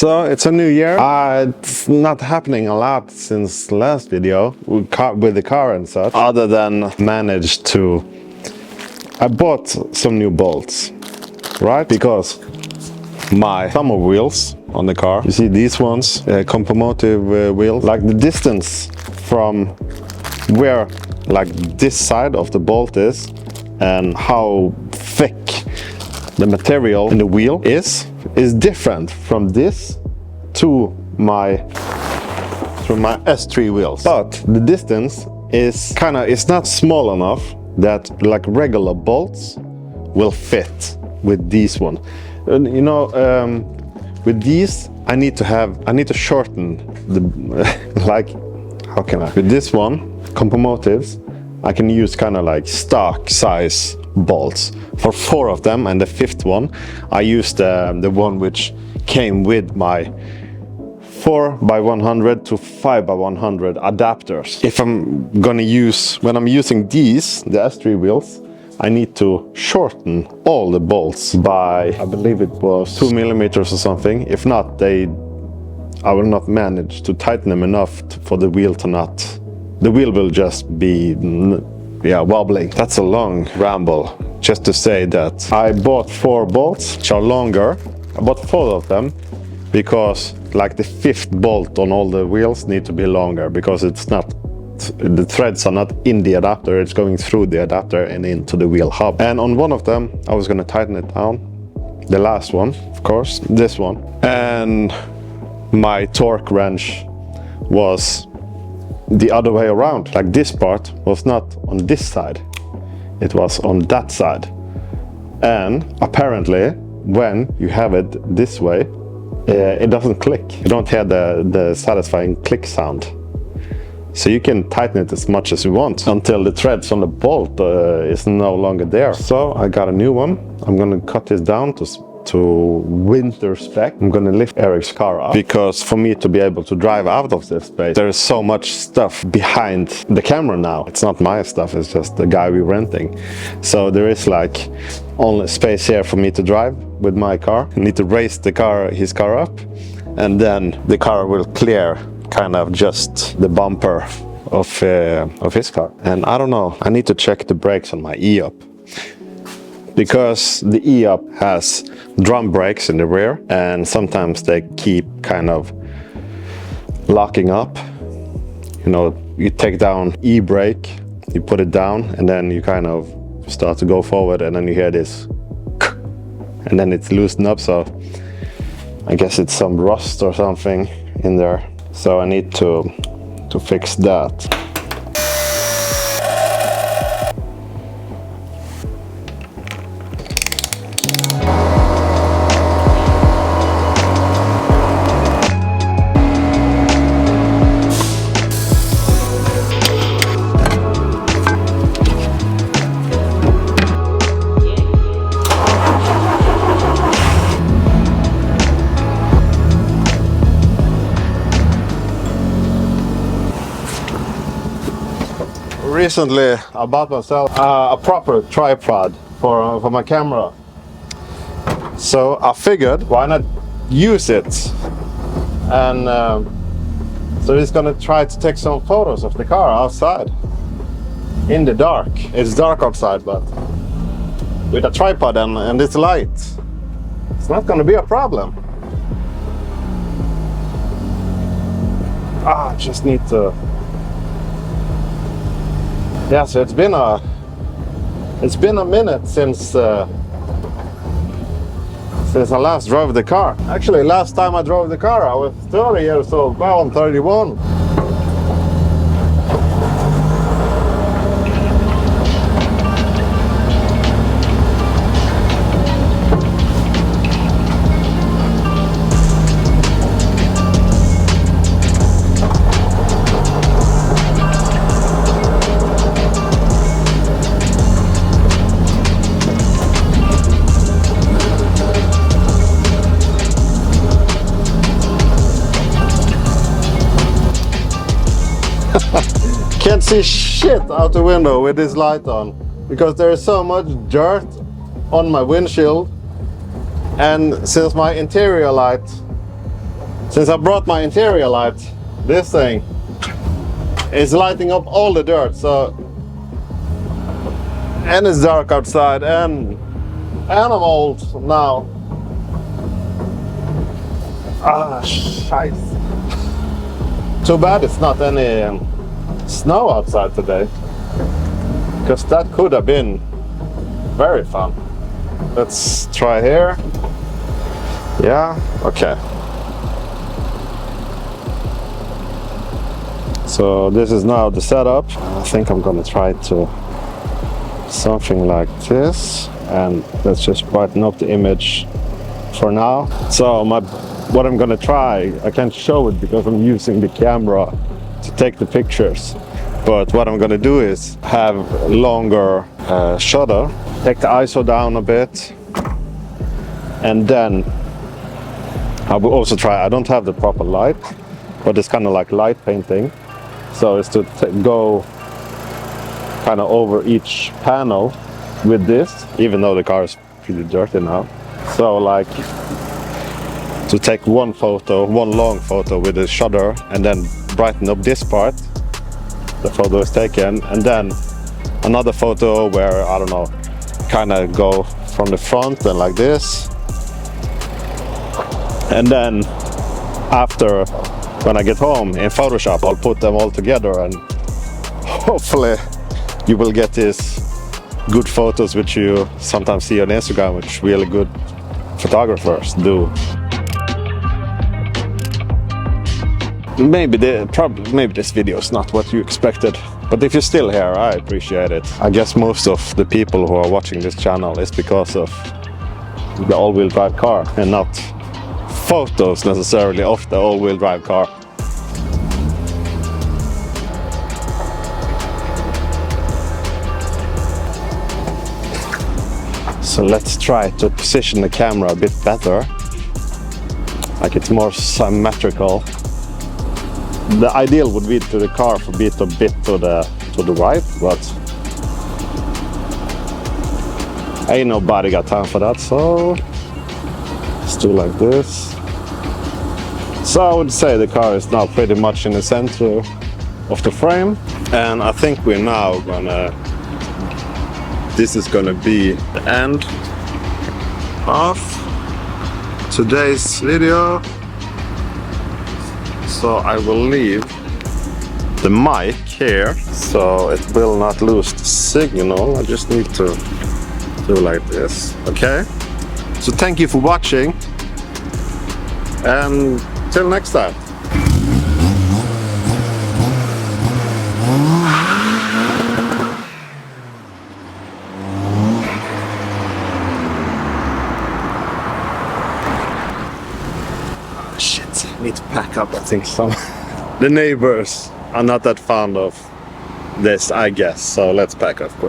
So it's a new year. It's not happening a lot since last video with the car and such, other than I bought some new bolts, right? Because my summer wheels on the car, you see these ones, compomotive wheels, like the distance from where like this side of the bolt is and how thick the material in the wheel is different from this to my S3 wheels. But the distance is it's not small enough that like regular bolts will fit with these one. And, you know, with these I need to shorten the like, how can I? With this one, compomotives, I can use kind of like stock size bolts for 4 of them, and the 5th one I used the one which came with my 4x100 to 5x100 adapters. If when I'm using these, the S3 wheels, I need to shorten all the bolts by, I believe it was 2 millimeters or something. If not, I will not manage to tighten them enough for the wheel to not. The wheel will just be, wobbling. That's a long ramble. Just to say that I bought 4 bolts, which are longer. I bought 4 of them because like the 5th bolt on all the wheels need to be longer, because the threads are not in the adapter, it's going through the adapter and into the wheel hub. And on one of them, I was gonna tighten it down. The last one, of course, this one. And my torque wrench was the other way around. Like this part was not on this side, it was on that side. And apparently, when you have it this way, it doesn't click. You don't hear the satisfying click sound. So you can tighten it as much as you want until the threads on the bolt is no longer there. So I got a new one. I'm gonna cut this down to winter spec. I'm gonna lift Eric's car up, because for me to be able to drive out of this space, there is so much stuff behind the camera now. It's not my stuff, it's just the guy we're renting. So there is like only space here for me to drive with my car. I need to raise his car up, and then the car will clear kind of just the bumper of his car. And I don't know, I need to check the brakes on my E-Up, because the E-Up has drum brakes in the rear, and sometimes they keep kind of locking up. You know, you take down E-brake, you put it down, and then you kind of start to go forward, and then you hear this, and then it's loosened up. So I guess it's some rust or something in there. So I need to fix that. Recently, I bought myself a proper tripod for my camera. So I figured, why not use it? And so he's gonna try to take some photos of the car outside in the dark. It's dark outside, but with a tripod and this light, it's not gonna be a problem. I just need to. Yeah, so it's been a minute since I last drove the car. Actually, last time I drove the car, I was 30 years old. Now I'm 31. Can't see shit out the window with this light on, because there is so much dirt on my windshield, and since my interior light Since I brought my interior light, this thing is lighting up all the dirt, so and it's dark outside and I'm old now. Ah, shite. Too bad it's not any snow outside today, because that could have been very fun. Let's try here. Yeah, okay. So this is now the setup. I think I'm gonna try to something like this, and let's just brighten up the image for now. So what I'm gonna try, I can't show it because I'm using the camera to take the pictures, but what I'm gonna do is have longer shutter, take the ISO down a bit, and then I will also try, I don't have the proper light, but it's kind of like light painting, so it's to go kind of over each panel with this, even though the car is pretty dirty now. So like to take one long photo with a shutter, and then brighten up this part the photo is taken, and then another photo where, I don't know, kind of go from the front and like this, and then after, when I get home in Photoshop, I'll put them all together, and hopefully you will get these good photos which you sometimes see on Instagram, which really good photographers do. Maybe this video is not what you expected, but if you're still here, I appreciate it. I guess most of the people who are watching this channel is because of the all-wheel drive car, and not photos necessarily of the all-wheel drive car. So let's try to position the camera a bit better, like it's more symmetrical. The ideal would be to the car for be a bit to the right, but ain't nobody got time for that, so let's do like this. So I would say the car is now pretty much in the center of the frame, and I think we're now gonna, this is gonna be the end of today's video. So I will leave the mic here so it will not lose the signal. I just need to do like this, okay? So thank you for watching, and till next time. I need to pack up. I think the neighbors are not that fond of this, I guess, so let's pack up quick.